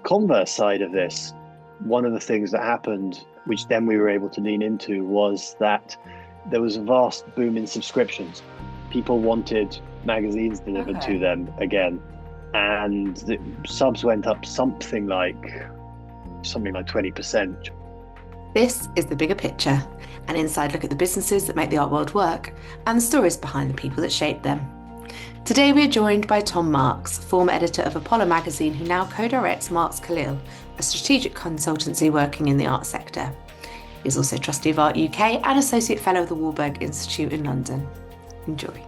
converse side of this, one of the things that happened, which then we were able to lean into, was that there was a vast boom in subscriptions. People wanted magazines delivered to Okay. them again, and the subs went up something like 20%. This is the bigger picture, an inside look at the businesses that make the art world work and the stories behind the people that shape them. Today we are joined by Tom Marks, former editor of Apollo magazine who now co-directs Marks Calil, a strategic consultancy working in the art sector. He's also trustee of Art UK and associate fellow of the Warburg Institute in London. Enjoy.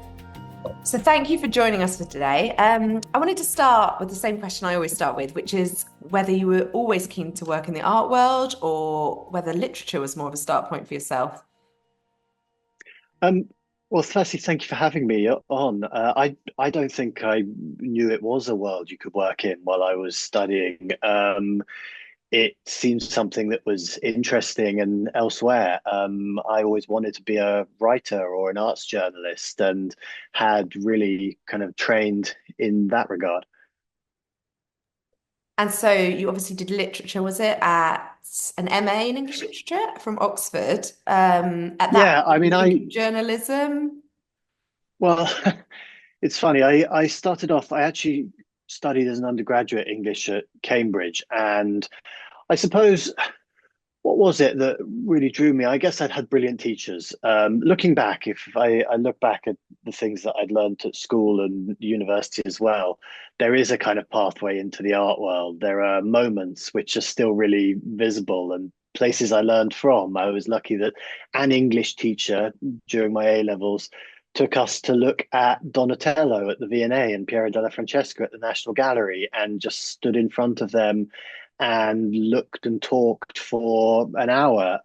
So thank you for joining us for today. I wanted to start with the same question I always start with, which is whether you were always keen to work in the art world or whether literature was more of a start point for yourself. Um, well, firstly, thank you for having me on. I don't think I knew it was a world you could work in while I was studying. It seemed something that was interesting and elsewhere. I always wanted to be a writer or an arts journalist and had really kind of trained in that regard. And so you obviously did literature, was it, at an MA in English literature from Oxford? At that Yeah, I point, you mean, were thinking journalism. well, it's funny. I started off, I actually studied as an undergraduate English at Cambridge. And I suppose what was it that really drew me? I guess I'd had brilliant teachers. Looking back, if I look back at the things that I'd learned at school and university as well, there is a kind of pathway into the art world. There are moments which are still really visible and places I learned from. I was lucky that an English teacher during my A levels took us to look at Donatello at the V&A and Piero della Francesca at the National Gallery and just stood in front of them and looked and talked for an hour.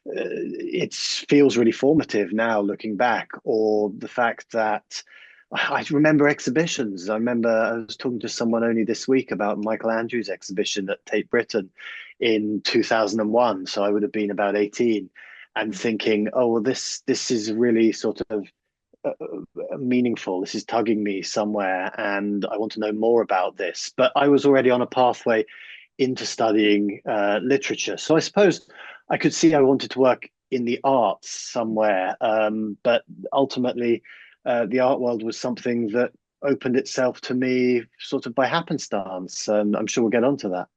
It feels really formative now looking back, or the fact that I remember exhibitions. I remember I was talking to someone only this week about Michael Andrews' exhibition at Tate Britain in 2001. So I would have been about 18 and thinking, oh, well, this is really sort of meaningful. This is tugging me somewhere, and I want to know more about this. But I was already on a pathway into studying literature. So I suppose I could see I wanted to work in the arts somewhere. But ultimately, the art world was something that opened itself to me sort of by happenstance. And I'm sure we'll get onto that.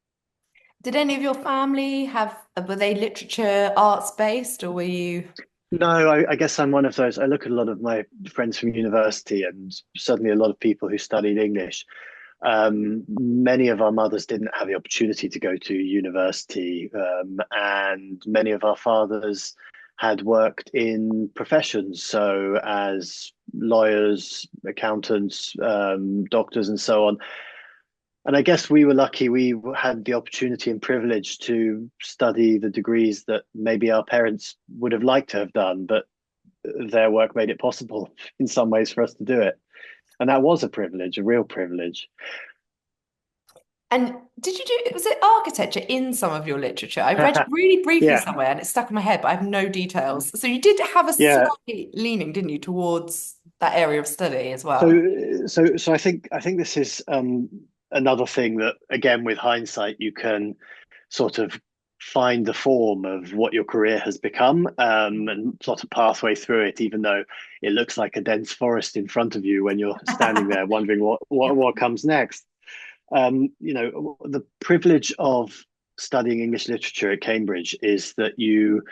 Did any of your family were they literature arts based or were you? No, I guess I'm one of those. I look at a lot of my friends from university and certainly a lot of people who studied English. Many of our mothers didn't have the opportunity to go to university, and many of our fathers had worked in professions, so as lawyers, accountants, doctors, and so on. And I guess we were lucky we had the opportunity and privilege to study the degrees that maybe our parents would have liked to have done, but their work made it possible in some ways for us to do it. And that was a privilege, a real privilege. And did you do, was it architecture in some of your literature? I read really briefly Yeah, somewhere and it's stuck in my head, but I have no details. So you did have a yeah. slight leaning, didn't you, towards that area of study as well? So I think this is another thing that, again, with hindsight, you can sort of find the form of what your career has become, and plot a pathway through it, even though it looks like a dense forest in front of you when you're standing there wondering what Yeah. what comes next. The privilege of studying English literature at Cambridge is that you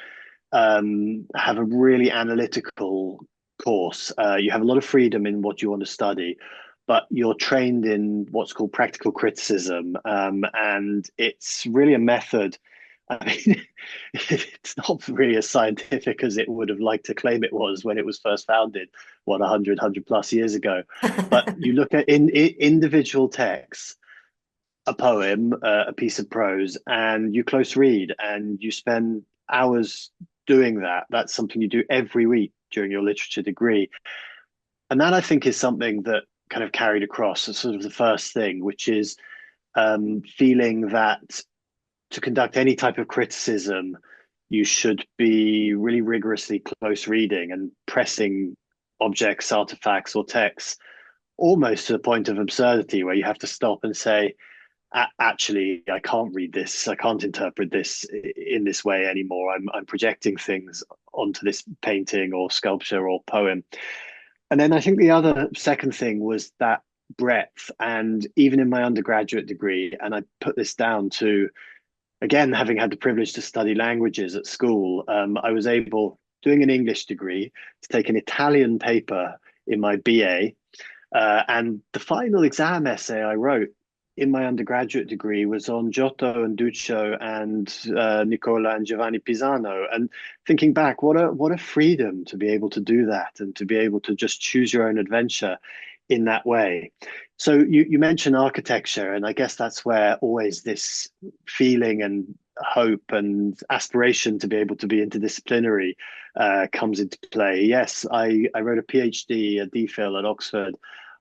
have a really analytical course. You have a lot of freedom in what you want to study, but you're trained in what's called practical criticism, and it's really a method. I mean, it's not really as scientific as it would have liked to claim it was when it was first founded, what, 100 plus years ago. But you look at in individual texts, a poem, a piece of prose, and you close read and you spend hours doing that. That's something you do every week during your literature degree. And that I think is something that kind of carried across as sort of the first thing, which is feeling that to conduct any type of criticism, you should be really rigorously close reading and pressing objects, artifacts, or texts almost to the point of absurdity where you have to stop and say, actually, I can't read this, I can't interpret this in this way anymore. I'm projecting things onto this painting or sculpture or poem. And then I think the other second thing was that breadth. And even in my undergraduate degree, and I put this down to, again, having had the privilege to study languages at school, I was able, doing an English degree, to take an Italian paper in my BA. And the final exam essay I wrote in my undergraduate degree was on Giotto and Duccio and Nicola and Giovanni Pisano. And thinking back, what a freedom to be able to do that and to be able to just choose your own adventure in that way. So you mentioned architecture, and I guess that's where always this feeling and hope and aspiration to be able to be interdisciplinary comes into play. Yes, I wrote a PhD, a DPhil at Oxford,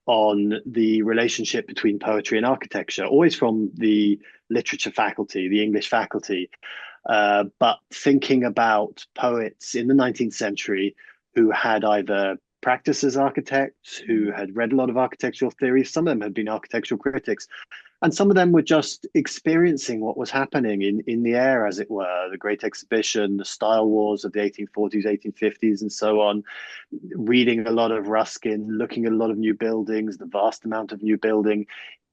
on the relationship between poetry and architecture, always from the literature faculty, the English faculty, but thinking about poets in the 19th century who had either practiced as architects, who had read a lot of architectural theories. Some of them had been architectural critics, and some of them were just experiencing what was happening in the air, as it were, the Great Exhibition, the style wars of the 1840s, 1850s, and so on, reading a lot of Ruskin, looking at a lot of new buildings, the vast amount of new building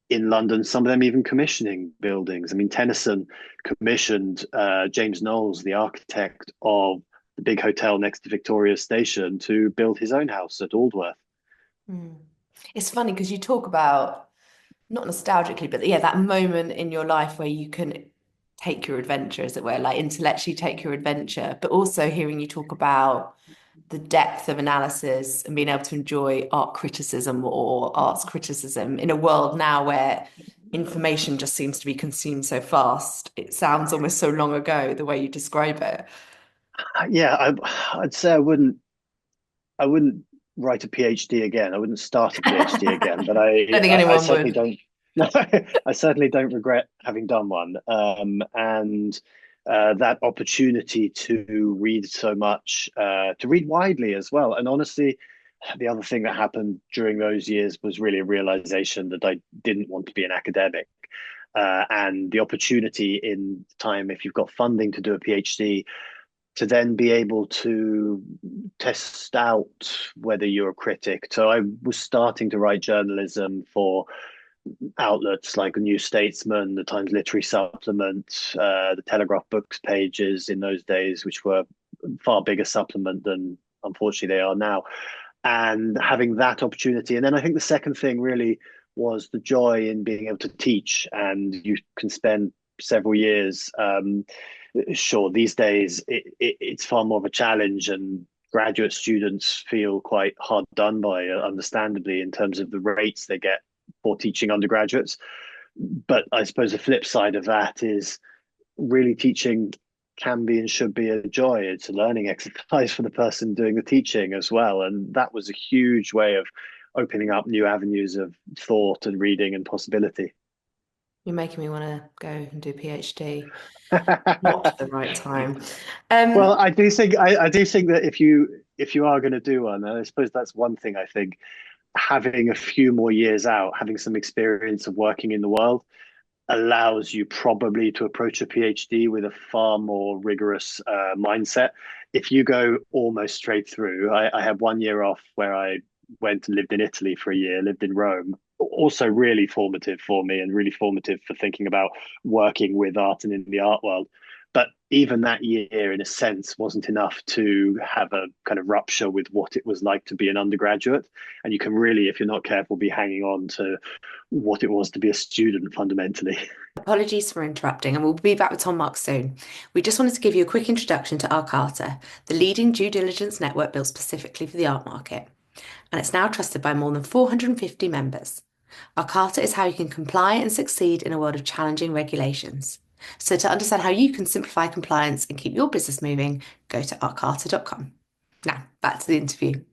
in London, some of them even commissioning buildings. I mean, Tennyson commissioned James Knowles, the architect of the big hotel next to Victoria Station, to build his own house at Aldworth. Mm. It's funny because you talk about, not nostalgically, but yeah, that moment in your life where you can take your adventure, as it were, like intellectually take your adventure, but also hearing you talk about the depth of analysis and being able to enjoy art criticism or arts criticism in a world now where information just seems to be consumed so fast. It sounds almost so long ago, the way you describe it. Yeah, I'd say I wouldn't write a PhD again. I wouldn't start a PhD again, but I don't think I anyone certainly would. don't. No, I certainly don't regret having done one. And that opportunity to read so much, to read widely as well. And honestly, the other thing that happened during those years was really a realization that I didn't want to be an academic. And the opportunity in time, if you've got funding to do a PhD, to then be able to test out whether you're a critic. So I was starting to write journalism for outlets like the New Statesman, the Times Literary Supplement, the Telegraph Books pages in those days, which were far bigger supplement than unfortunately they are now. And having that opportunity. And then I think the second thing really was the joy in being able to teach. And you can spend several years. Sure, these days it's far more of a challenge, and graduate students feel quite hard done by, understandably, in terms of the rates they get for teaching undergraduates. But I suppose the flip side of that is really teaching can be and should be a joy. It's a learning exercise for the person doing the teaching as well. And that was a huge way of opening up new avenues of thought and reading and possibility. You're making me want to go and do a PhD. Not the right time. Um, Well, I do think that if you are going to do one, and I suppose that's one thing I think, having a few more years out, having some experience of working in the world, allows you probably to approach a PhD with a far more rigorous mindset. If you go almost straight through, I had 1 year off where I went and lived in Italy for a year, lived in Rome. Also, really formative for me and really formative for thinking about working with art and in the art world. But even that year, in a sense, wasn't enough to have a kind of rupture with what it was like to be an undergraduate. And you can really, if you're not careful, be hanging on to what it was to be a student fundamentally. Apologies for interrupting, and we'll be back with Tom Marks soon. We just wanted to give you a quick introduction to Arcarta, the leading due diligence network built specifically for the art market. And it's now trusted by more than 450 members. Arcarta is how you can comply and succeed in a world of challenging regulations. So to understand how you can simplify compliance and keep your business moving, go to arcarta.com. Now, back to the interview.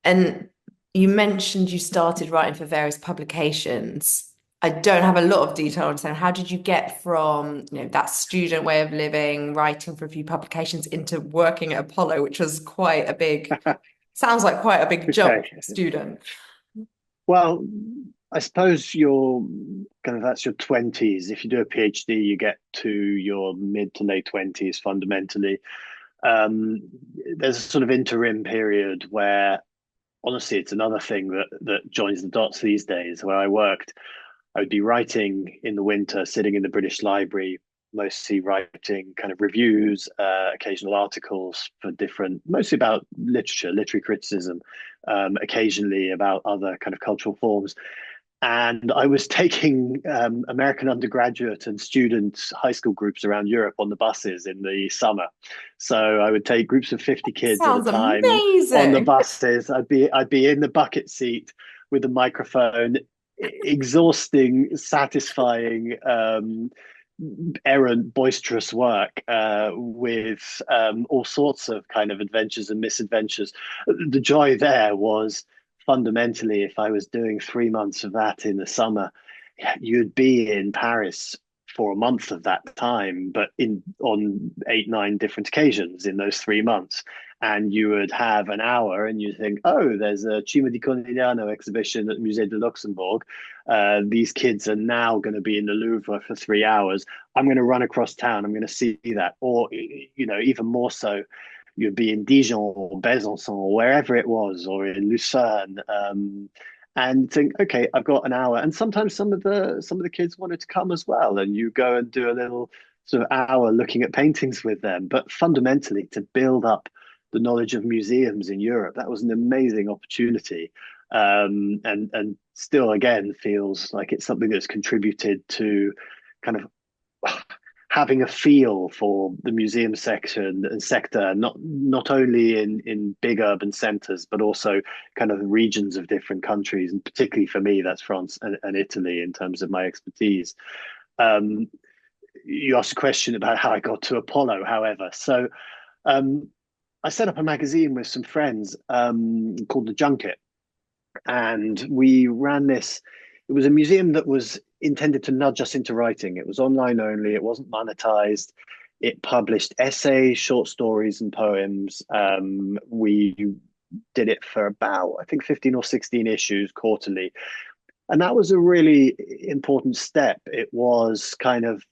And you mentioned you started writing for various publications. I don't have a lot of detail on saying how did you get from, that student way of living, writing for a few publications into working at Apollo, which was quite a big, sounds like quite a big jump Okay. for a student. Well, I suppose you're kind of that's your 20s. If you do a PhD, you get to your mid to late 20s fundamentally. Um, there's a sort of interim period where honestly it's another thing that joins the dots these days. Where I worked, I would be writing in the winter, sitting in the British Library, mostly writing kind of reviews, occasional articles for different, mostly about literature, literary criticism, occasionally about other kind of cultural forms. And I was taking American undergraduate and student high school groups around Europe on the buses in the summer. So I would take groups of 50 kids at a Sounds time on the amazing. buses. I'd be in the bucket seat with a microphone, exhausting, satisfying, errant, boisterous work with all sorts of kind of adventures and misadventures. The joy there was fundamentally, if I was doing 3 months of that in the summer, you'd be in Paris for a month of that time, but in on 8, 9 different occasions in those 3 months. And you would have an hour and you think, oh, there's a Cima di Conigliano exhibition at the Musée de Luxembourg. These kids are now going to be in the Louvre for 3 hours. I'm going to run across town. I'm going to see that. Or, even more so, you'd be in Dijon or Besançon or wherever it was, or in Lucerne, and think, okay, I've got an hour. And sometimes some of the kids wanted to come as well, and you go and do a little sort of hour looking at paintings with them. But fundamentally, to build up the knowledge of museums in Europe, that was an amazing opportunity, and still again feels like it's something that's contributed to kind of having a feel for the museum section and sector, not only in big urban centres, but also kind of regions of different countries, and particularly for me, that's France and Italy in terms of my expertise. Um, you asked a question about how I got to Apollo, however. So I set up a magazine with some friends called The Junket, and we ran this. It was a museum that was intended to nudge us into writing. It was online only. It wasn't monetized. It published essays, short stories, and poems. We did it for about, I think, 15 or 16 issues quarterly. And that was a really important step. It was kind of,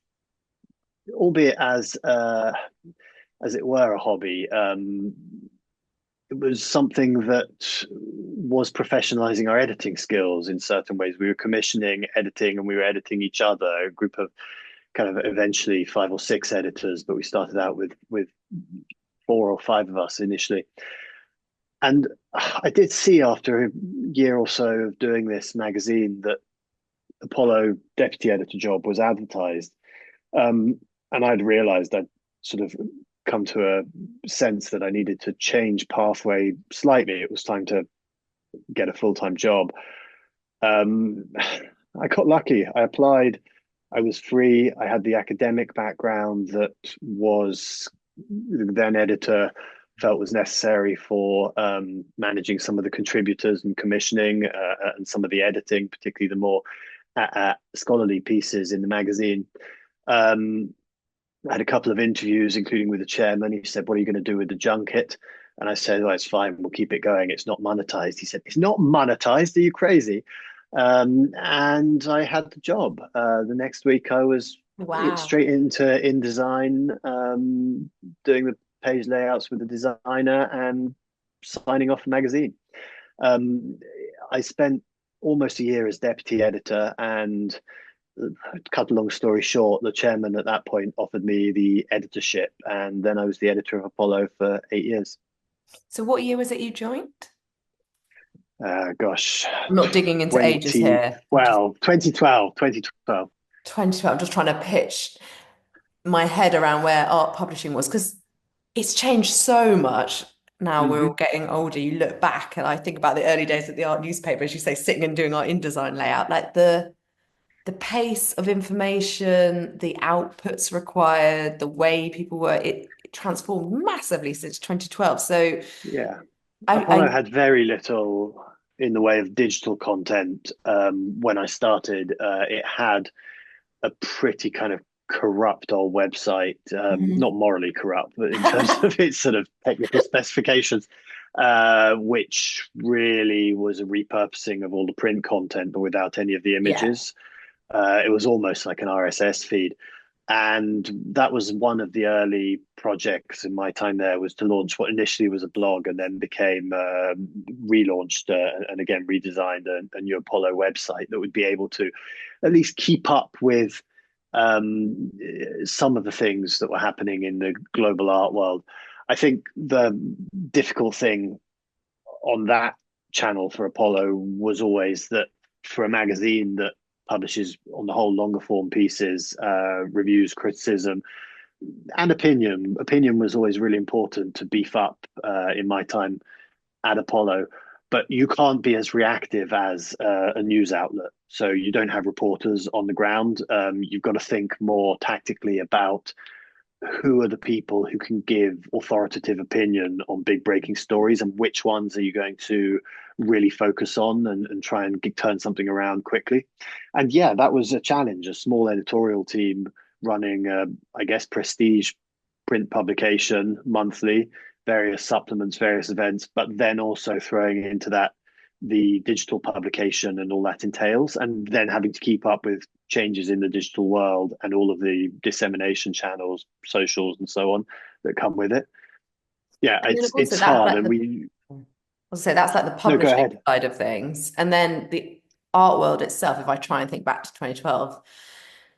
albeit as it were, a hobby. It was something that was professionalizing our editing skills in certain ways. We were commissioning editing and we were editing each other, a group of kind of eventually 5 or 6 editors, but we started out with 4 or 5 of us initially. And I did see after a year or so of doing this magazine that Apollo deputy editor job was advertised. And I'd realized I'd sort of come to a sense that I needed to change pathway slightly. It was time to get a full-time job. I got lucky. I applied. I was free. I had the academic background that was the then editor felt was necessary for managing some of the contributors and commissioning and some of the editing, particularly the more scholarly pieces in the magazine. I had a couple of interviews, including with the chairman. He said, "What are you going to do with the junket?" And I said, "Well, it's fine. We'll keep it going. It's not monetized." He said, "It's not monetized. Are you crazy?" And I had the job. The next week, I was Wow. straight into InDesign, doing the page layouts with the designer and signing off the magazine. Um, I spent almost a year as deputy editor, and cut a long story short, the chairman at that point offered me the editorship, and then I was the editor of Apollo for 8 years. So what year was it you joined? Gosh, I'm not digging into ages 20, here. I'm just well, 2012, 2012. 2012. I'm just trying to pitch my head around where art publishing was because it's changed so much. Now we're all Mm-hmm. getting older. You look back and I think about the early days of the art newspaper, as you say, sitting and doing our InDesign layout, like the pace of information, the outputs required, the way people were, it transformed massively since 2012. So Yeah. Apollo I had very little in the way of digital content when I started. It had a pretty kind of corrupt old website, Mhm. not morally corrupt, but in terms of its sort of technical specifications. which really was a repurposing of all the print content, but without any of the Yeah. images. It was almost like an RSS feed. And that was one of the early projects in my time there, was to launch what initially was a blog and then became relaunched and again redesigned a new Apollo website that would be able to at least keep up with um, some of the things that were happening in the global art world. I think the difficult thing on that channel for Apollo was always that for a magazine that publishes on the whole longer form pieces, reviews, criticism, and opinion. Opinion was always really important to beef up in my time at Apollo. But you can't be as reactive as a news outlet. So you don't have reporters on the ground. You've got to think more tactically about who are the people who can give authoritative opinion on big breaking stories, and which ones are you going to really focus on and try and turn something around quickly. And yeah, that was a challenge, a small editorial team running I guess prestige print publication monthly, various supplements, various events, but then also throwing into that the digital publication and all that entails, and then having to keep up with changes in the digital world and all of the dissemination channels, socials, and so on that come with it. Yeah, And then it's also that's hard, like and the, we I'll say that's like the no go publishing ahead. side of things. And then the art world itself, if I try and think back to 2012,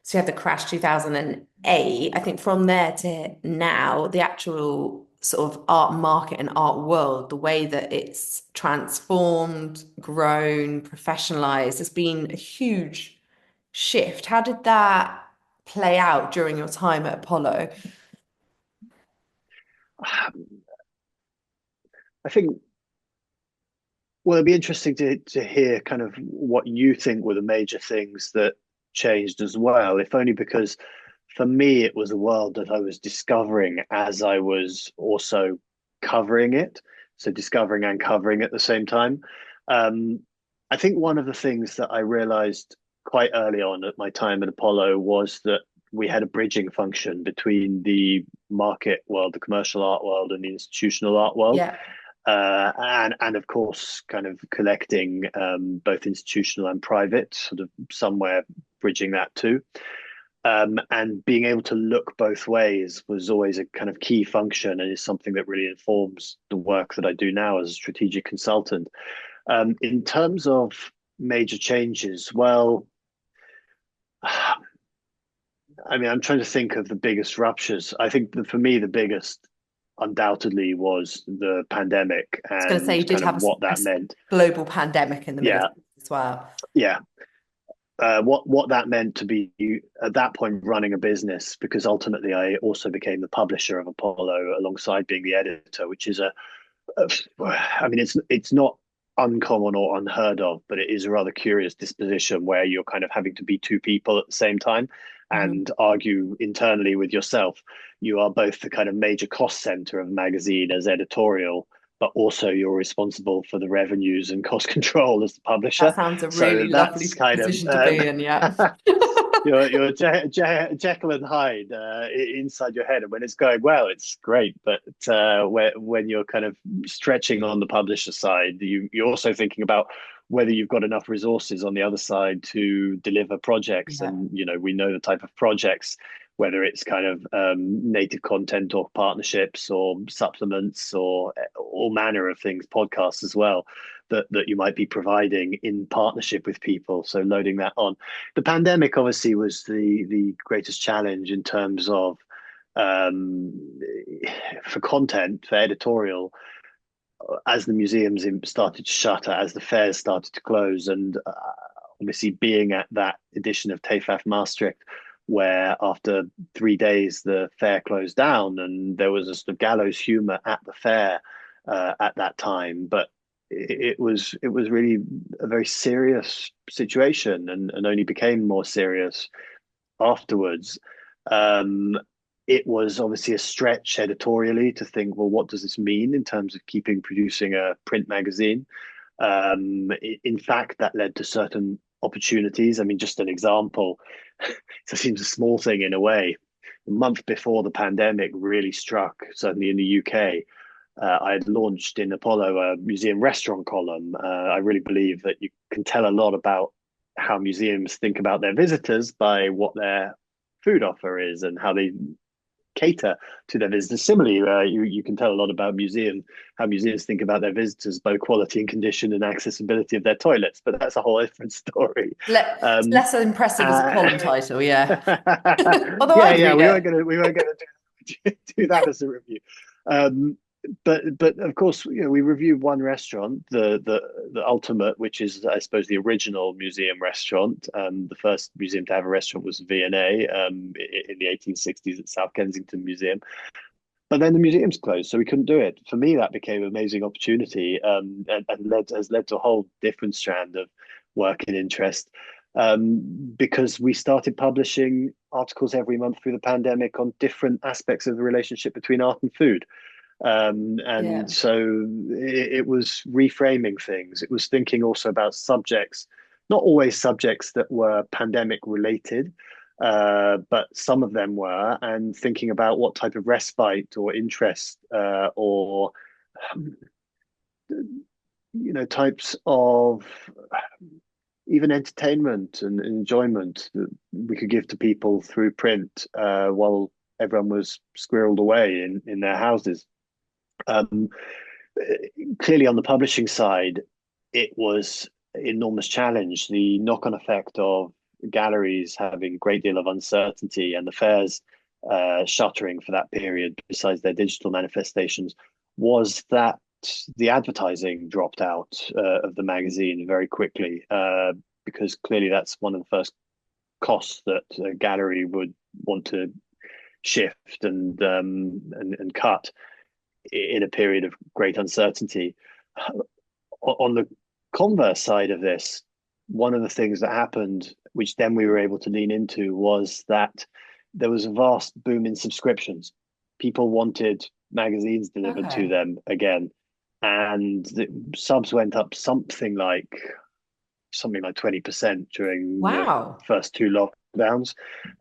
so you had the crash 2008. I think from there to now, the actual sort of art market and art world, the way that it's transformed, grown, professionalized, has been a huge shift. How did that play out during your time at Apollo? I think well, it'd be interesting to hear kind of what you think were the major things that changed as well, if only because for me it was a world that I was discovering as I was also covering it. So discovering and covering at the same time. Um, I think one of the things that I realized quite early on at my time at Apollo was that we had a bridging function between the market world, the commercial art world, and the institutional art world, Yeah. and of course, kind of collecting both institutional and private, sort of somewhere bridging that too. And being able to look both ways was always a kind of key function, and is something that really informs the work that I do now as a strategic consultant. In terms of major changes, well, I mean, I'm trying to think of the biggest ruptures. I think that for me, the biggest undoubtedly was the pandemic I was going to say you and did kind of have what a that meant. global pandemic in the middle of Yeah, this as well. yeah. What that meant to be at that point running a business, because ultimately I also became the publisher of Apollo alongside being the editor, which is I mean, it's not uncommon or unheard of, but it is a rather curious disposition where you're kind of having to be two people at the same time Mhm. and argue internally with yourself. You are both the kind of major cost center of the magazine as editorial, but also you're responsible for the revenues and cost control as the publisher. That sounds a So really that's lovely kind of position to be in. Yeah. you're Jekyll and Hyde inside your head, and when it's going well, it's great. But when you're kind of stretching on the publisher side, you're also thinking about whether you've got enough resources on the other side to deliver projects. Yeah. And we know the type of projects, whether it's kind of native content or partnerships or supplements or all manner of things, podcasts as well, that you might be providing in partnership with people. So loading that on. The pandemic obviously was the greatest challenge in terms of um, for content, for editorial, as the museums started to shutter, as the fairs started to close, and obviously being at that edition of TAFAF Maastricht, where after 3 days the fair closed down, and there was a sort of gallows humor at the fair at that time, but it was really a very serious situation, and only became more serious afterwards. Um, it was obviously a stretch editorially to think, well, what does this mean in terms of keeping producing a print magazine? In fact, that led to certain opportunities. I mean, just an example, it seems a small thing in a way. A month before the pandemic really struck, certainly in the UK, I had launched in Apollo a museum restaurant column. I really believe that you can tell a lot about how museums think about their visitors by what their food offer is and how they cater to their visitors. Similarly, you can tell a lot about how museums think about their visitors, both quality and condition and accessibility of their toilets. But that's a whole different story. It's Um, less impressive as a column title, yeah. Although yeah, I'd yeah, read it. we weren't gonna do that as a review. Um, but of course, we reviewed one restaurant, the ultimate, which is I suppose the original museum restaurant. The first museum to have a restaurant was V&A in the 1860s at South Kensington Museum. But then the museum's closed, so we couldn't do it. For me, that became an amazing opportunity, and has led to a whole different strand of work and interest. Because we started publishing articles every month through the pandemic on different aspects of the relationship between art and food. Yeah. And so it was reframing things. It was thinking also about subjects, not always subjects that were pandemic related, but some of them were, and thinking about what type of respite or interest or um, types of even entertainment and enjoyment that we could give to people through print while everyone was squirreled away in their houses. Um, Clearly, on the publishing side, it was an enormous challenge. The knock-on effect of galleries having a great deal of uncertainty and the fairs shuttering for that period, besides their digital manifestations, was that the advertising dropped out of the magazine very quickly, because clearly that's one of the first costs that a gallery would want to shift and cut in a period of great uncertainty. On the converse side of this, one of the things that happened, which then we were able to lean into, was that there was a vast boom in subscriptions. People wanted magazines delivered to Okay. them again, and the subs went up something like 20% during the Wow. first two lockdowns.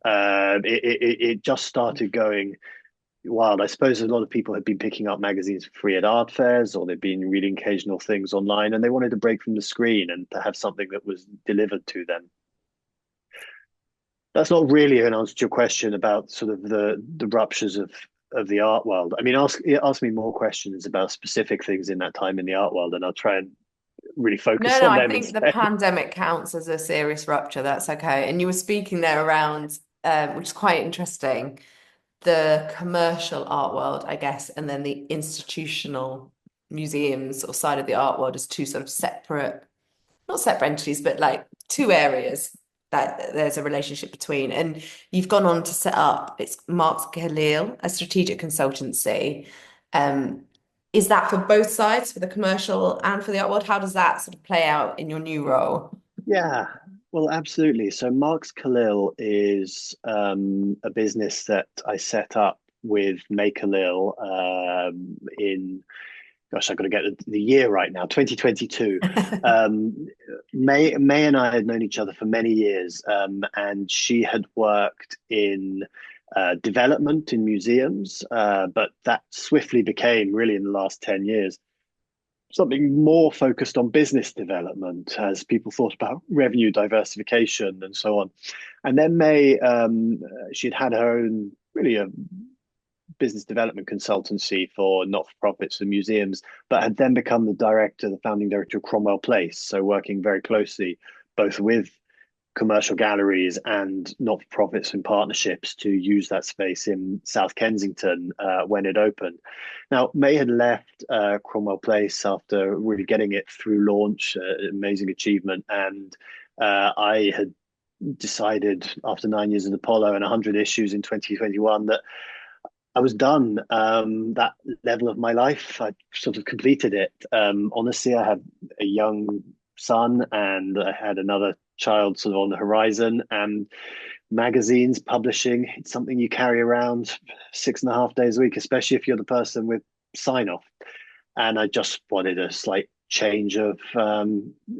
It just started going wild. I suppose a lot of people had been picking up magazines for free at art fairs, or they'd been reading occasional things online, and they wanted to break from the screen and to have something that was delivered to them. That's not really an answer to your question about sort of the ruptures of the art world. I mean, ask me more questions about specific things in that time in the art world, and I'll try and really No, focus no, on I them think the instead. pandemic counts as a serious rupture. That's okay. And you were speaking there around, which is quite interesting, the commercial art world, I guess, and then the institutional museums or side of the art world as two sort of separate, not separate entities, but like two areas that there's a relationship between. And you've gone on to set up, it's Marks Calil, a strategic consultancy. Um, is that for both sides, for the commercial and for the art world? How does that sort of play out in your new role? Yeah, well, absolutely. So Marks Calil is a business that I set up with May Calil in, gosh, I've got to get the year right now, 2022. May and I had known each other for many years, and she had worked in development in museums, but that swiftly became, really in the last 10 years, something more focused on business development as people thought about revenue diversification and so on. And then May, she'd had her own really a business development consultancy for not-for-profits and museums, but had then become the founding director of Cromwell Place. So working very closely both with commercial galleries and not-for-profits and partnerships to use that space in South Kensington when it opened. Now, May had left Cromwell Place after really getting it through launch, amazing achievement, and I had decided after 9 years in Apollo and 100 issues in 2021 that I was done. That level of my life, I sort of completed it. Honestly, I had a young son and I had another child sort of on the horizon. And magazines, publishing, it's something you carry around 6.5 days a week, especially if you're the person with sign off. And I just wanted a slight change of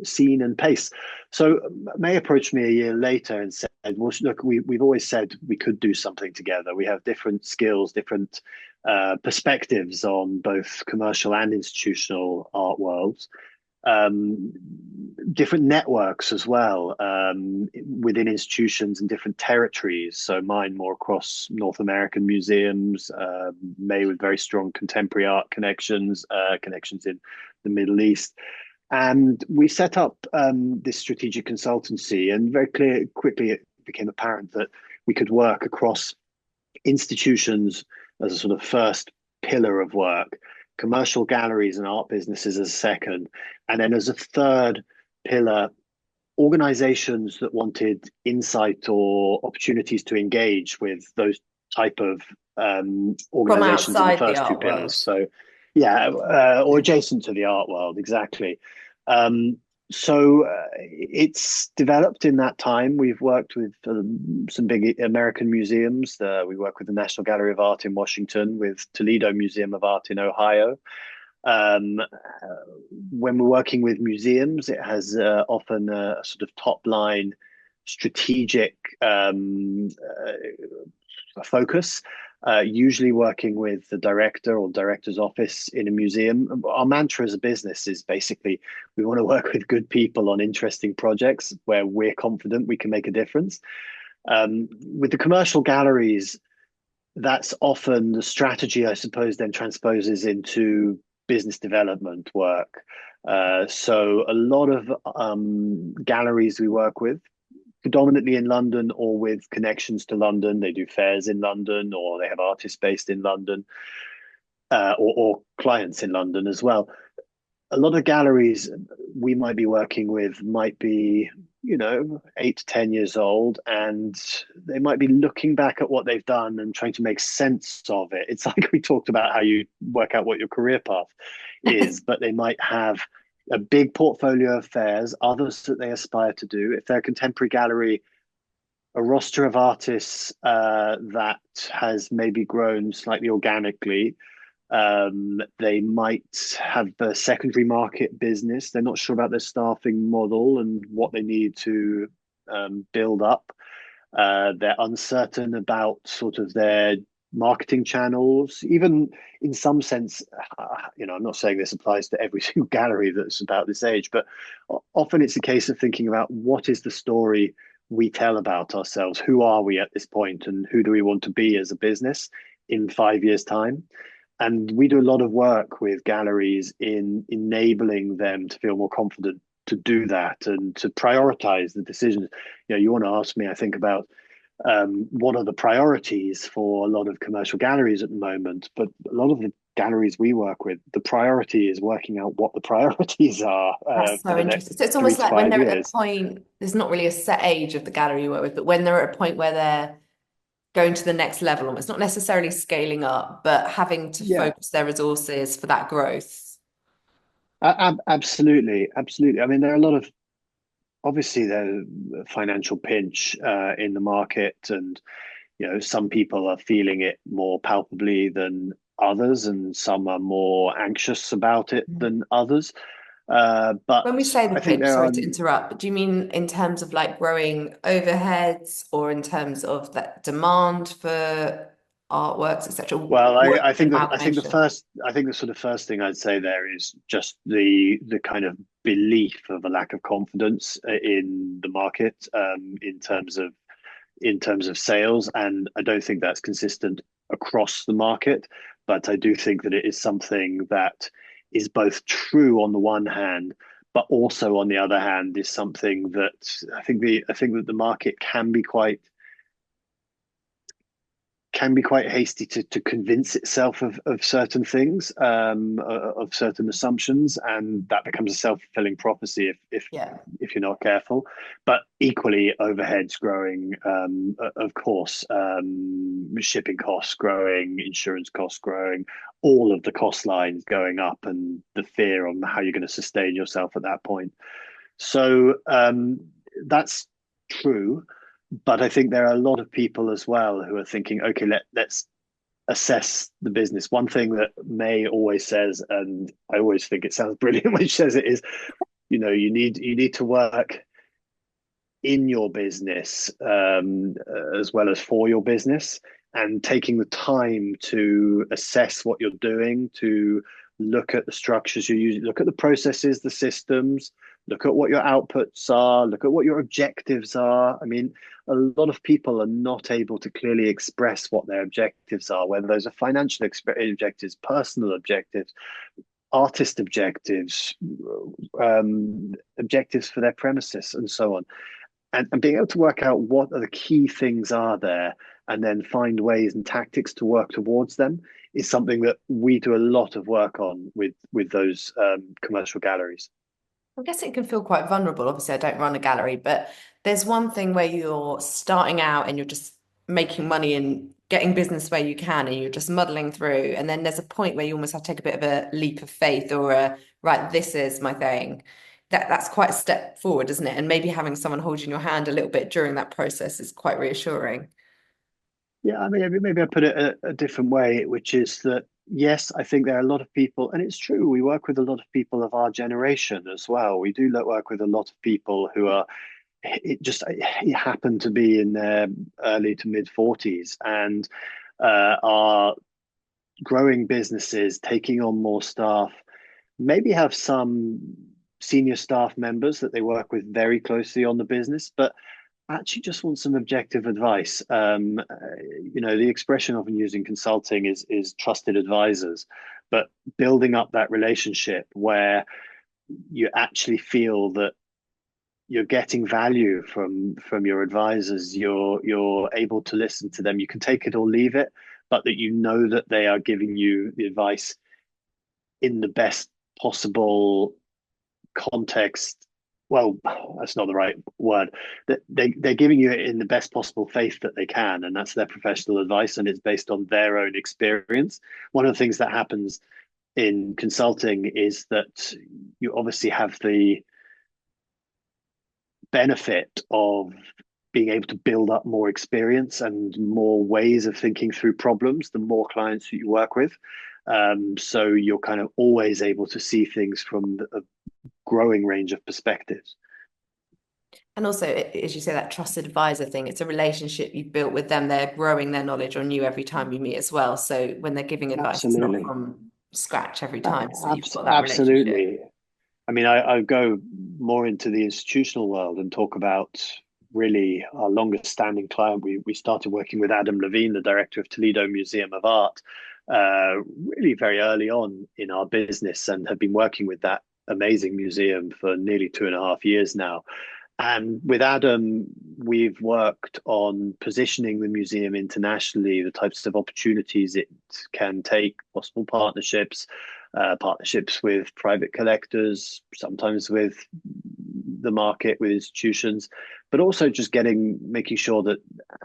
scene and pace. So May approached me a year later and said, "Well, look, we've always said we could do something together. We have different skills, different perspectives on both commercial and institutional art worlds, um, different networks as well within institutions and different territories. So mine more across North American museums, May with very strong contemporary art connections, connections in the Middle East." And we set up this strategic consultancy, and quickly it became apparent that we could work across institutions as a sort of first pillar of work, commercial galleries and art businesses as a second, and then as a third pillar, organizations that wanted insight or opportunities to engage with those type of From organizations in the outside the first two art pillars. world. So, yeah, or adjacent to the art world, exactly. Um, so it's developed in that time. We've worked with some big American museums. We work with the National Gallery of Art in Washington, with Toledo Museum of Art in Ohio. When we're working with museums, it has often a sort of top line strategic focus, usually working with the director or director's office in a museum. Our mantra as a business is basically we want to work with good people on interesting projects where we're confident we can make a difference. With the commercial galleries, that's often the strategy, I suppose, then transposes into business development work. So a lot of galleries we work with, predominantly in London or with connections to London. They do fairs in London, or they have artists based in London, or clients in London as well. A lot of galleries we might be working with might be, 8 to 10 years old, and they might be looking back at what they've done and trying to make sense of it. It's like we talked about how you work out what your career path is, but they might have a big portfolio of fairs, others that they aspire to do. If they're a contemporary gallery, a roster of artists that has maybe grown slightly organically. They might have a secondary market business. They're not sure about their staffing model and what they need to build up. They're uncertain about sort of their marketing channels, even in some sense. I'm not saying this applies to every single gallery that's about this age, but often it's a case of thinking about what is the story we tell about ourselves. Who are we at this point, and who do we want to be as a business in 5 years' time? And we do a lot of work with galleries in enabling them to feel more confident to do that and to prioritize the decisions. You want to ask me, I think, about what are the priorities for a lot of commercial galleries at the moment. But a lot of the galleries we work with, the priority is working out what the priorities are That's for so the interesting. next So it's three almost to like when five they're at a years. point, there's not really a set age of the gallery you work with, but when they're at a point where they're going to the next level, it's not necessarily scaling up, but having to Yeah, focus their resources for that growth. absolutely, absolutely. I mean, there are a lot of obviously there's a financial pinch in the market, and some people are feeling it more palpably than others, and some are more anxious about it than others. When we But say the I think pinch, there sorry are, to interrupt, but do you mean in terms of like growing overheads or in terms of that demand for artworks, etc., well, or I think that amalgamation? I think the sort of first thing I'd say there is just the kind of belief of a lack of confidence in the market in terms of sales, and I don't think that's consistent across the market. But I do think that it is something that is both true on the one hand, but also on the other hand is something that I think that the market can be quite hasty to convince itself of certain things, of certain assumptions, and that becomes a self-fulfilling prophecy Yeah. if you're not careful. But equally, overheads growing, of course, shipping costs growing, insurance costs growing, all of the cost lines going up, and the fear on how you're going to sustain yourself at that point. So that's true, but I think there are a lot of people as well who are thinking, okay, let's assess the business. One thing that May always says, and I always think it sounds brilliant when she says it, is you need to work in your business as well as for your business, and taking the time to assess what you're doing, to look at the structures you're using, look at the processes, the systems, look at what your outputs are, look at what your objectives are. I mean, a lot of people are not able to clearly express what their objectives are, whether those are financial objectives, personal objectives, artist objectives, objectives for their premises, and so on. And being able to work out what are the key things are there, and then find ways and tactics to work towards them, is something that we do a lot of work on with those commercial galleries. I guess it can feel quite vulnerable. Obviously, I don't run a gallery, but there's one thing where you're starting out and you're just making money and getting business where you can, and you're just muddling through. And then there's a point where you almost have to take a bit of a leap of faith, or a, right, this is my thing. That's quite a step forward, isn't it? And maybe having someone holding your hand a little bit during that process is quite reassuring. Yeah, I mean, maybe I put it a different way, which is that yes, I think there are a lot of people, and it's true, we work with a lot of people of our generation as well. We do work with a lot of people who are it happened to be in their early to mid 40s, and are growing businesses, taking on more staff, maybe have some senior staff members that they work with very closely on the business, but actually just want some objective advice. The expression often used in consulting is trusted advisors, but building up that relationship where you actually feel that you're getting value from your advisors, you're able to listen to them. You can take it or leave it, but that you know that they are giving you the advice in the best possible context. Well, that's not the right word. That they're giving you it in the best possible faith that they can, and that's their professional advice, and it's based on their own experience. One of the things that happens in consulting is that you obviously have the benefit of being able to build up more experience and more ways of thinking through problems the more clients that you work with. So you're kind of always able to see things from a growing range of perspectives. And also, as you say, that trusted advisor thing, it's a relationship you've built with them. They're growing their knowledge on you every time you meet as well. So when they're giving advice, it's not Absolutely. from scratch every time. So you've got that relationship. Absolutely. I mean, I go more into the institutional world and talk about really our longest standing client. We started working with Adam Levine, the director of Toledo Museum of Art, really very early on in our business, and have been working with that amazing museum for nearly 2.5 years now. And with Adam, we've worked on positioning the museum internationally, the types of opportunities it can take, possible partnerships, partnerships with private collectors, sometimes with the market, with institutions, but also just making sure that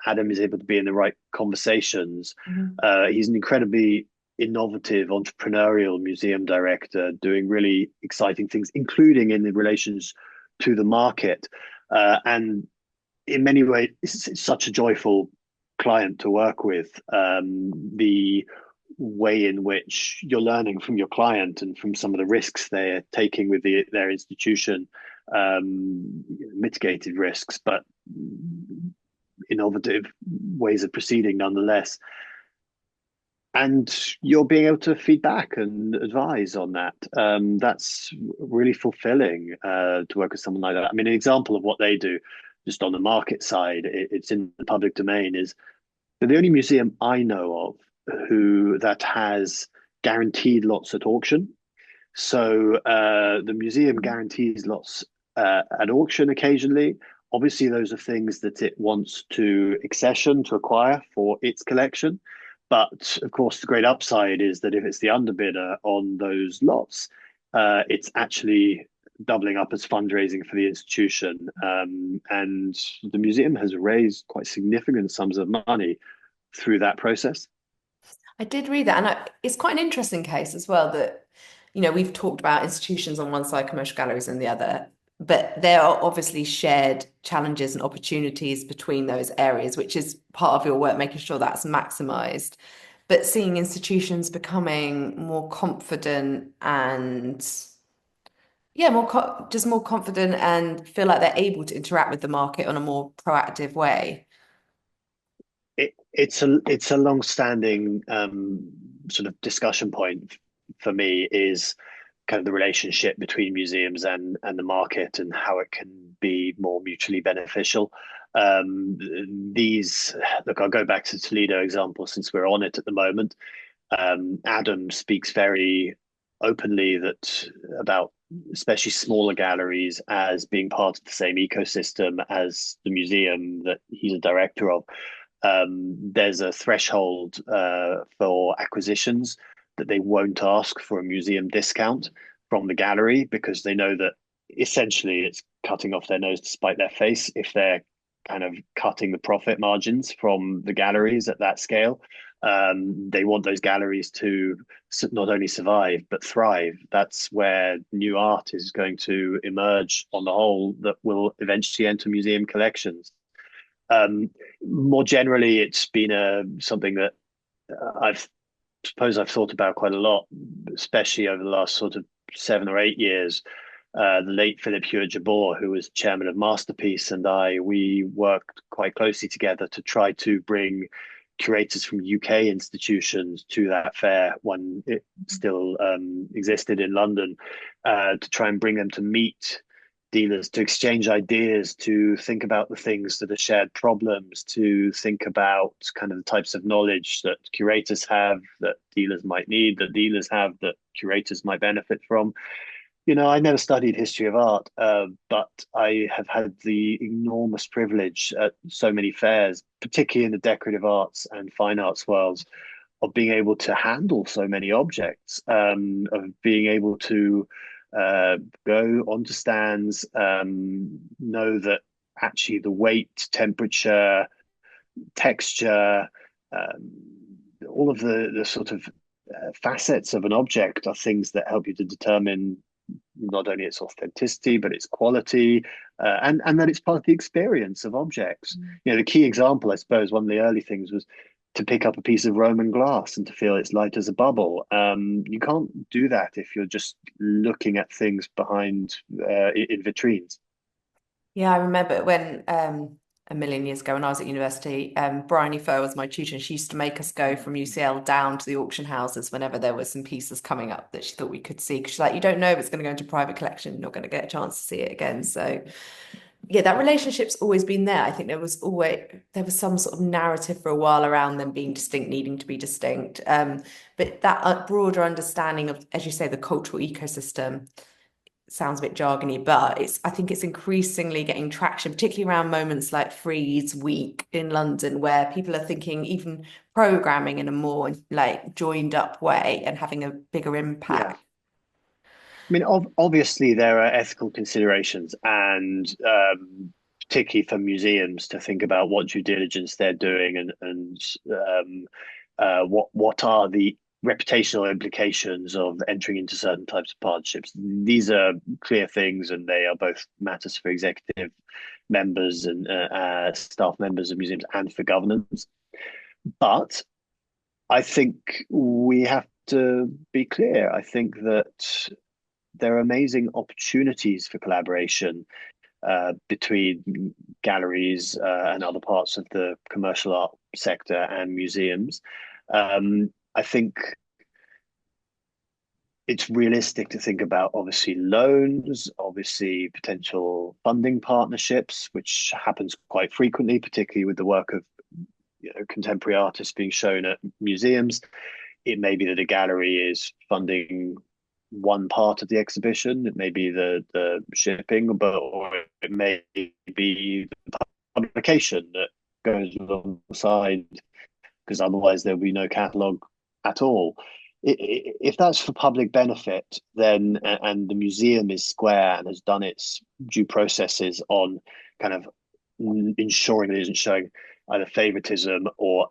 Adam is able to be in the right conversations. Mhm. He's an incredibly innovative, entrepreneurial museum director, doing really exciting things, including in the relations to the market. And in many ways, it's such a joyful client to work with. The way in which you're learning from your client and from some of the risks they're taking with their institution, mitigated risks, but innovative ways of proceeding nonetheless. And you're being able to feedback and advise on that. That's really fulfilling to work with someone like that. I mean, an example of what they do, just on the market side, it's in the public domain, is they're the only museum I know of that has guaranteed lots at auction. So the museum guarantees lots at auction occasionally. Obviously, those are things that it wants to accession to acquire for its collection. But of course, the great upside is that if it's the underbidder on those lots, it's actually doubling up as fundraising for the institution. And the museum has raised quite significant sums of money through that process. I did read that, and it's quite an interesting case as well that, we've talked about institutions on one side, commercial galleries on the other, but there are obviously shared challenges and opportunities between those areas, which is part of your work, making sure that's maximized. but seeing institutions becoming more confident and yeah, just more confident and feel like they're able to interact with the market on a more proactive way. It's a long-standing sort of discussion point for me is kind of the relationship between museums and the market and how it can be more mutually beneficial. Um, these Look, I'll go back to the Toledo example since we're on it at the moment. Adam speaks very openly that about especially smaller galleries as being part of the same ecosystem as the museum that he's a director of. There's a threshold for acquisitions that they won't ask for a museum discount from the gallery because they know that essentially it's cutting off their nose to spite their face if they're kind of cutting the profit margins from the galleries at that scale. They want those galleries to not only survive but thrive. That's where new art is going to emerge on the whole that will eventually enter museum collections. Um, More generally, it's been something that I've suppose I've thought about quite a lot, especially over the last sort of 7 or 8 years. The late Philip Hewitt Jabor, who was chairman of Masterpiece, and we worked quite closely together to try to bring curators from UK institutions to that fair when it still existed in London, to try and bring them to meet dealers, to exchange ideas, to think about the things that are shared problems, to think about kind of the types of knowledge that curators have that dealers might need, that dealers have that curators might benefit from. I never studied history of art, but I have had the enormous privilege at so many fairs, particularly in the decorative arts and fine arts worlds, of being able to handle so many objects, of being able to go onto stands, know that actually the weight, temperature, texture, um, all of the sort of facets of an object are things that help you to determine not only its authenticity but its quality, and that it's part of the experience of objects. The key example, I suppose, one of the early things was to pick up a piece of Roman glass and to feel it's light as a bubble. You can't do that if you're just looking at things behind in vitrines. Yeah, I remember when a million years ago when I was at university, Bryony Fur was my tutor, and she used to make us go from UCL down to the auction houses whenever there were some pieces coming up that she thought we could see. Because she's like, you don't know if it's going to go into private collection, you're not going to get a chance to see it again. So yeah, that relationship's always been there. I think there was some sort of narrative for a while around them being distinct, needing to be distinct. But that broader understanding of, as you say, the cultural ecosystem sounds a bit jargony, but I think it's increasingly getting traction, particularly around moments like Frieze Week in London, where people are thinking even programming in a more like joined up way and having a bigger Yeah. impact. I mean, obviously there are ethical considerations, and particularly for museums to think about what due diligence they're doing, and what are the reputational implications of entering into certain types of partnerships. These are clear things, and they are both matters for executive members and staff members of museums and for governance. But I think we have to be clear. I think that there are amazing opportunities for collaboration between galleries and other parts of the commercial art sector and museums. I think it's realistic to think about obviously loans, obviously potential funding partnerships, which happens quite frequently, particularly with the work of contemporary artists being shown at museums. It may be that a gallery is funding one part of the exhibition. It may be the shipping, or it may be the publication that goes alongside, because otherwise there'll be no catalogue at all. If that's for public benefit, then and the museum is square and has done its due processes on kind of ensuring that it isn't showing either favoritism or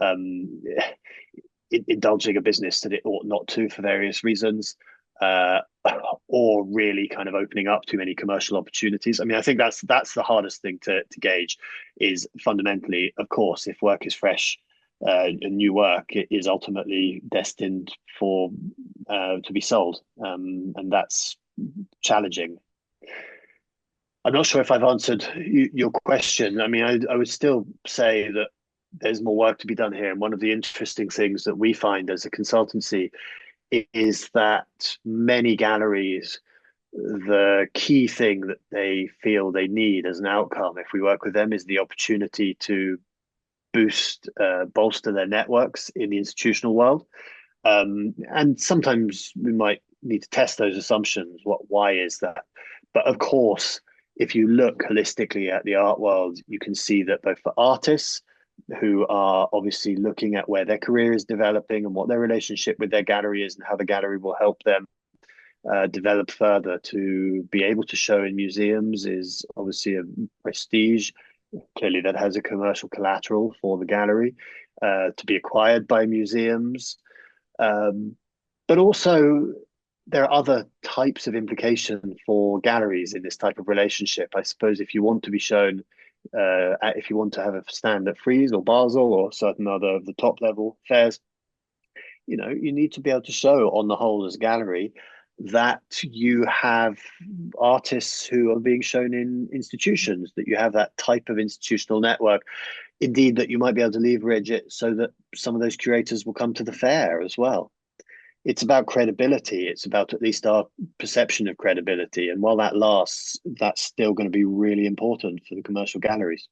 indulging a business that it ought not to for various reasons, uh, or really kind of opening up too many commercial opportunities. I mean, I think that's the hardest thing to gauge. Is fundamentally, of course, if work is fresh new work is ultimately destined for to be sold, and that's challenging. I'm not sure if I've answered your question. I mean, I would still say that there's more work to be done here. And one of the interesting things that we find as a consultancy is that many galleries, the key thing that they feel they need as an outcome, if we work with them, is the opportunity to bolster their networks in the institutional world. And sometimes we might need to test those assumptions. Why is that? But of course, if you look holistically at the art world, you can see that both for artists who are obviously looking at where their career is developing and what their relationship with their gallery is and how the gallery will help them develop further to be able to show in museums is obviously a prestige. Clearly, that has a commercial collateral for the gallery to be acquired by museums. Um, but also, there are other types of implication for galleries in this type of relationship. I suppose if you want to be shown, if you want to have a stand at Frieze or Basel or certain other of the top level fairs, you need to be able to show on the whole as a gallery that you have artists who are being shown in institutions, that you have that type of institutional network. Indeed, that you might be able to leverage it so that some of those curators will come to the fair as well. It's about credibility. It's about at least our perception of credibility. And while that lasts, that's still going to be really important for the commercial galleries.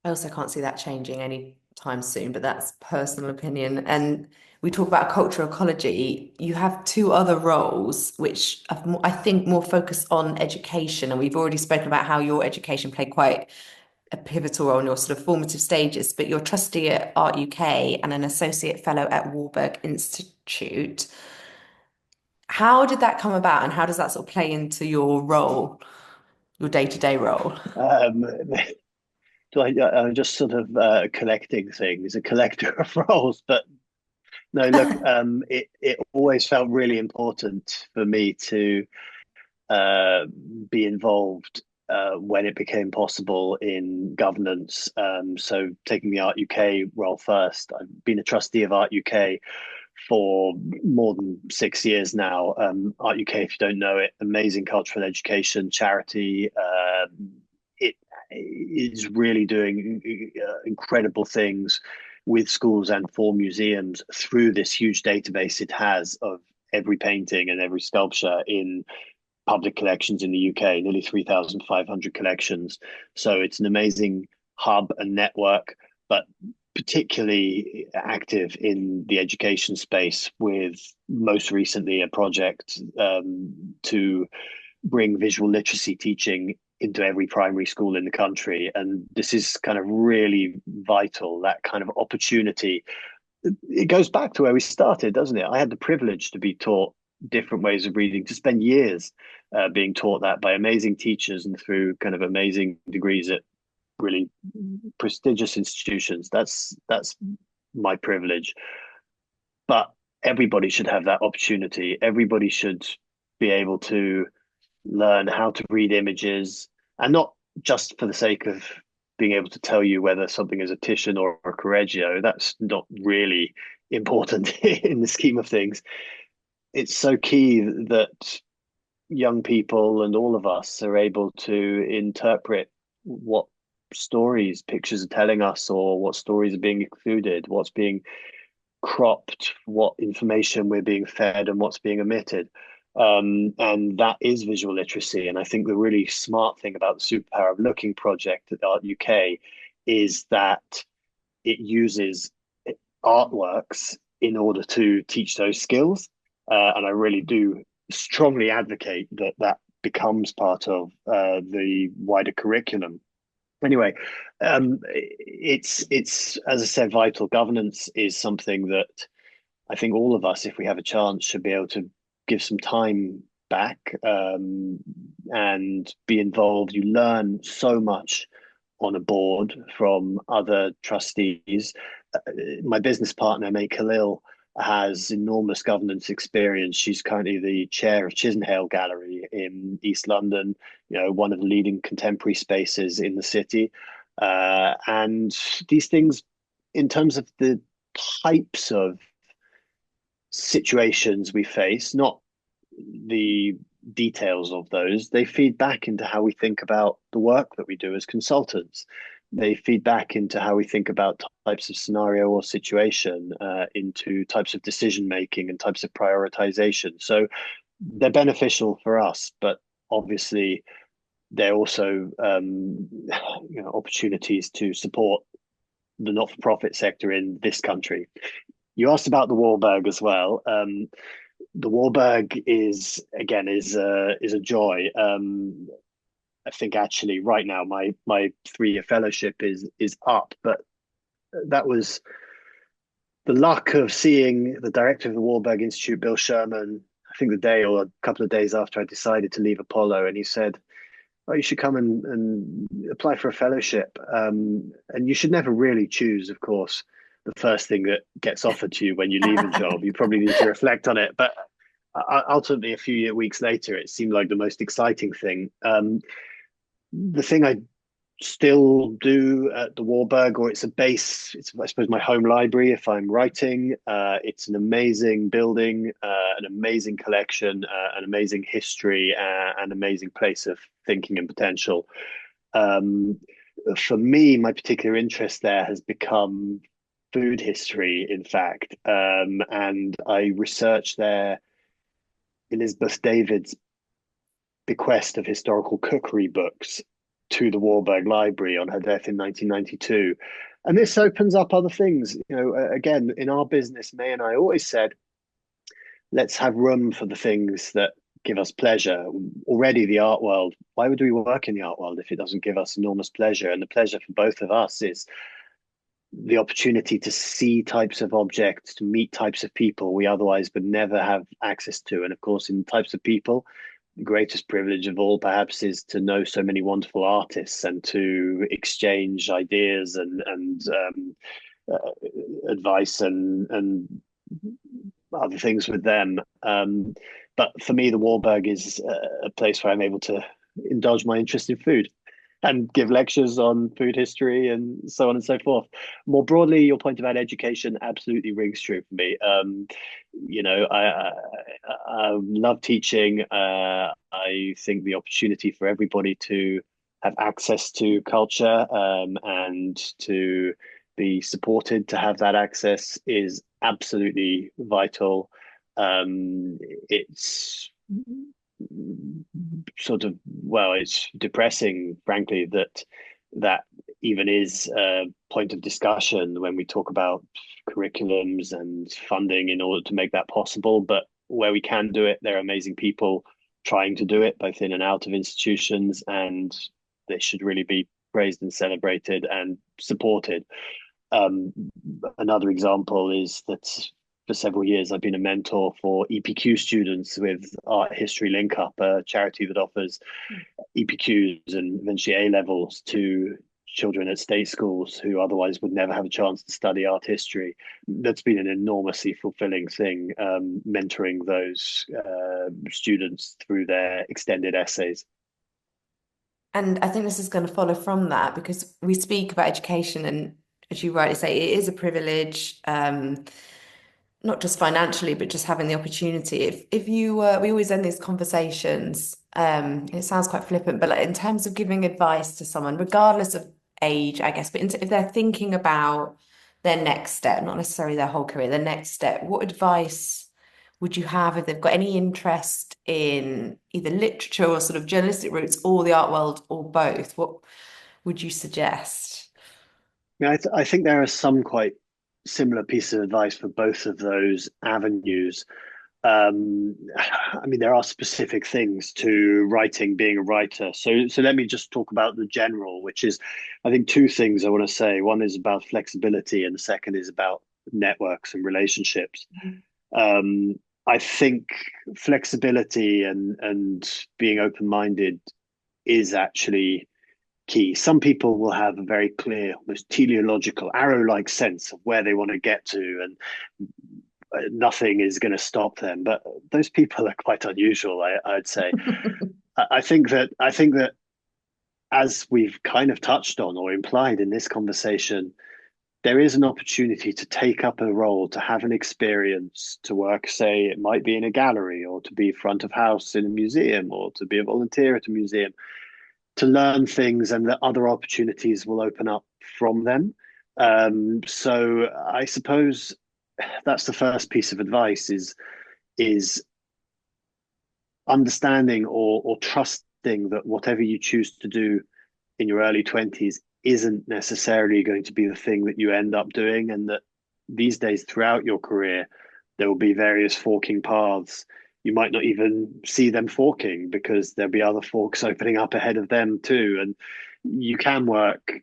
I also can't see that changing any time soon, but that's personal opinion. And we talk about cultural ecology. You have two other roles, which I think more focus on education. And we've already spoken about how your education played quite a pivotal role in your sort of formative stages, but you're trustee at Art UK and an associate fellow at Warburg Institute. How did that come about, and how does that sort of play into your role, your day-to-day role? Um, I'm just sort of collecting things, a collector of roles. But no, look, it always felt really important for me to uh, be involved when it became possible in governance. So taking the Art UK role first, I've been a trustee of Art UK for more than 6 years now. Art UK, if you don't know it, amazing cultural education charity. It is really doing incredible things with schools and for museums through this huge database it has of every painting and every sculpture in public collections in the UK, nearly 3,500 collections. So it's an amazing hub and network, but particularly active in the education space with most recently a project to bring visual literacy teaching into every primary school in the country. And this is kind of really vital, that kind of opportunity. It goes back to where we started, doesn't it? I had the privilege to be taught different ways of reading, to spend years being taught that by amazing teachers and through kind of amazing degrees at really prestigious institutions. That's my privilege. But everybody should have that opportunity. Everybody should be able to learn how to read images, and not just for the sake of being able to tell you whether something is a Titian or a Correggio. That's not really important in the scheme of things. It's so key that young people and all of us are able to interpret what stories pictures are telling us, or what stories are being included, what's being cropped, what information we're being fed, and what's being omitted. And that is visual literacy. And I think the really smart thing about the Superpower of Looking project at Art UK is that it uses artworks in order to teach those skills. And I really do strongly advocate that that becomes part of the wider curriculum. Anyway, it's as I said, vital. Governance is something that I think all of us, if we have a chance, should be able to give some time back and be involved. You learn so much on a board from other trustees. My business partner, Marks Calil, has enormous governance experience. She's currently the chair of Chisenhale Gallery in East London, one of the leading contemporary spaces in the city. And these things in terms of the types of situations we face, not the details of those, they feed back into how we think about the work that we do as consultants. They feed back into how we think about types of scenario or situation, into types of decision making and types of prioritization. So they're beneficial for us, but obviously they're also opportunities to support the not-for-profit sector in this country. You asked about the Warburg as well. The Warburg is a joy. I think actually right now my 3-year fellowship is up, but that was the luck of seeing the director of the Warburg Institute, Bill Sherman. I think the day or a couple of days after I decided to leave Apollo, and he said, "Oh, you should come and apply for a fellowship." And you should never really choose, of course, the first thing that gets offered to you when you leave a job. You probably need to reflect on it. But ultimately, a few weeks later, it seemed like the most exciting thing. The thing I still do at the Warburg, or it's a base, it's, I suppose, my home library if I'm writing. It's an amazing building, an amazing collection, an amazing history, an amazing place of thinking and potential. For me, my particular interest there has become food history, in fact. And I researched there Elizabeth David's bequest of historical cookery books to the Warburg Library on her death in 1992. And this opens up other things. Again, in our business, May and I always said, let's have room for the things that give us pleasure. Already the art world, why would we work in the art world if it doesn't give us enormous pleasure? And the pleasure for both of us is the opportunity to see types of objects, to meet types of people we otherwise would never have access to. And of course, in types of people, the greatest privilege of all perhaps is to know so many wonderful artists and to exchange ideas and advice and other things with them. But for me, the Warburg is a place where I'm able to indulge my interest in food and give lectures on food history and so on and so forth. More broadly, your point about education absolutely rings true for me. I love teaching. I think the opportunity for everybody to have access to culture and to be supported to have that access is absolutely vital. It's sort of, well, it's depressing, frankly, that even is a point of discussion when we talk about curriculums and funding in order to make that possible. But where we can do it, there are amazing people trying to do it, both in and out of institutions, and they should really be praised and celebrated and supported. Another example is that for several years, I've been a mentor for EPQ students with Art History Link Up, a charity that offers EPQs and eventually A levels to children at state schools who otherwise would never have a chance to study art history. That's been an enormously fulfilling thing, mentoring those students through their extended essays. And I think this is going to follow from that because we speak about education, and as you rightly say, it is a privilege, not just financially, but just having the opportunity. If you we always end these conversations, it sounds quite flippant, but like in terms of giving advice to someone, regardless of age, I guess, but if they're thinking about their next step, not necessarily their whole career, their next step, what advice would you have if they've got any interest in either literature or sort of journalistic routes or the art world or both? What would you suggest? Yeah, I think there are some quite similar pieces of advice for both of those avenues. I mean, there are specific things to writing, being a writer. So let me just talk about the general, which is, I think, two things I want to say. One is about flexibility, and the second is about networks and relationships. I think flexibility and being open-minded is actually key. Some people will have a very clear, almost teleological, arrow-like sense of where they want to get to, and nothing is going to stop them. But those people are quite unusual, I'd say. I think that as we've kind of touched on or implied in this conversation, there is an opportunity to take up a role, to have an experience, to work, say, it might be in a gallery or to be front of house in a museum or to be a volunteer at a museum, to learn things, and that other opportunities will open up from them. So I suppose that's the first piece of advice is understanding or trusting that whatever you choose to do in your early 20s isn't necessarily going to be the thing that you end up doing, and that these days throughout your career there will be various forking paths. You might not even see them forking because there'll be other forks opening up ahead of them too, and you can work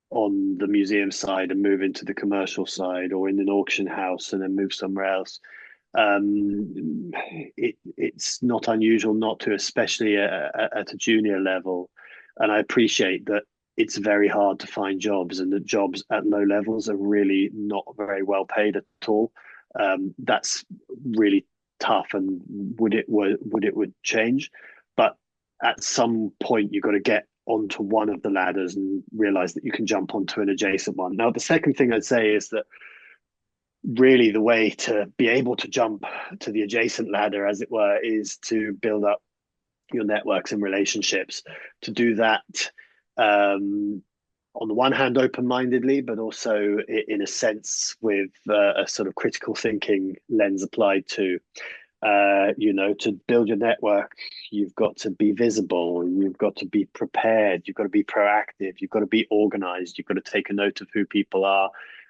on the museum side and move into the commercial side, or in an auction house and then move somewhere else. It's not unusual not to, especially at a junior level. And I appreciate that it's very hard to find jobs, and that jobs at low levels are really not very well paid at all. That's really tough, and would change. But at some point, you've got to get onto one of the ladders and realize that you can jump onto an adjacent one. Now, the second thing I'd say is that really the way to be able to jump to the adjacent ladder, as it were, is to build up your networks and relationships. To do that, on the one hand, open-mindedly, but also in a sense with a sort of critical thinking lens applied to. To build your network, you've got to be visible, you've got to be prepared, you've got to be proactive, you've got to be organized, you've got to take a note of who people are,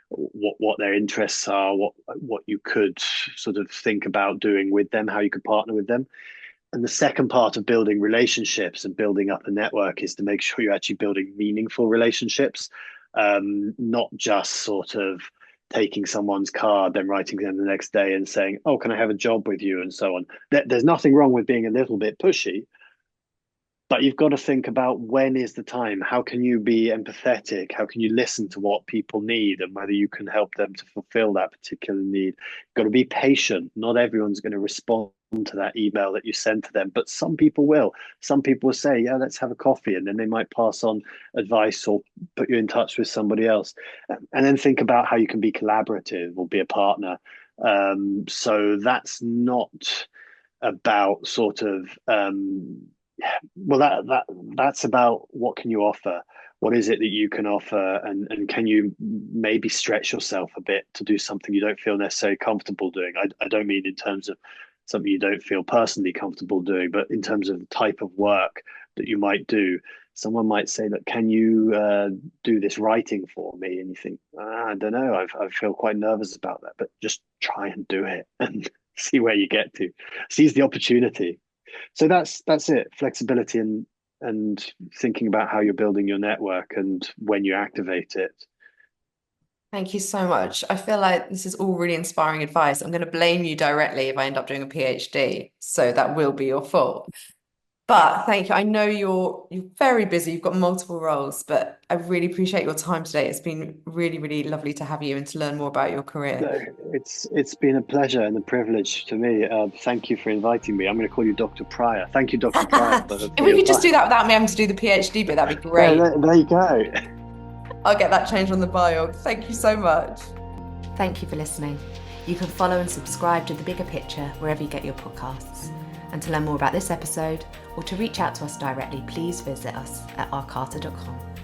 what their interests are, what you could sort of think about doing with them, how you could partner with them. And the second part of building relationships and building up a network is to make sure you're actually building meaningful relationships, not just sort of taking someone's card, then writing them the next day and saying, "Oh, can I have a job with you?" and so on. There's nothing wrong with being a little bit pushy, but you've got to think about when is the time. How can you be empathetic? How can you listen to what people need and whether you can help them to fulfill that particular need? You've got to be patient. Not everyone's going to respond to that email that you send to them, but some people will. Some people will say, "Yeah, let's have a coffee," and then they might pass on advice or put you in touch with somebody else. And then think about how you can be collaborative or be a partner. So that's not about sort of that's about what can you offer, what is it that you can offer, and can you maybe stretch yourself a bit to do something you don't feel necessarily comfortable doing. I don't mean in terms of something you don't feel personally comfortable doing, but in terms of the type of work that you might do. Someone might say, "Look, can you do this writing for me?" And you think, "I don't know, I feel quite nervous about that," but just try and do it and see where you get to. Seize the opportunity. So that's it. Flexibility and thinking about how you're building your network and when you activate it. Thank you so much. I feel like this is all really inspiring advice. I'm going to blame you directly if I end up doing a PhD, so that will be your fault. But thank you. I know you're very busy. You've got multiple roles, but I really appreciate your time today. It's been really, really lovely to have you and to learn more about your career. No, it's been a pleasure and a privilege to me. Thank you for inviting me. I'm going to call you Dr. Pryor. Thank you, Dr. Pryor. If we could just do that without me having to do the PhD bit, that'd be great. There you go. I'll get that changed on the bio. Thank you so much. Thank you for listening. You can follow and subscribe to The Bigger Picture wherever you get your podcasts. And to learn more about this episode or to reach out to us directly, please visit us at arcarta.com.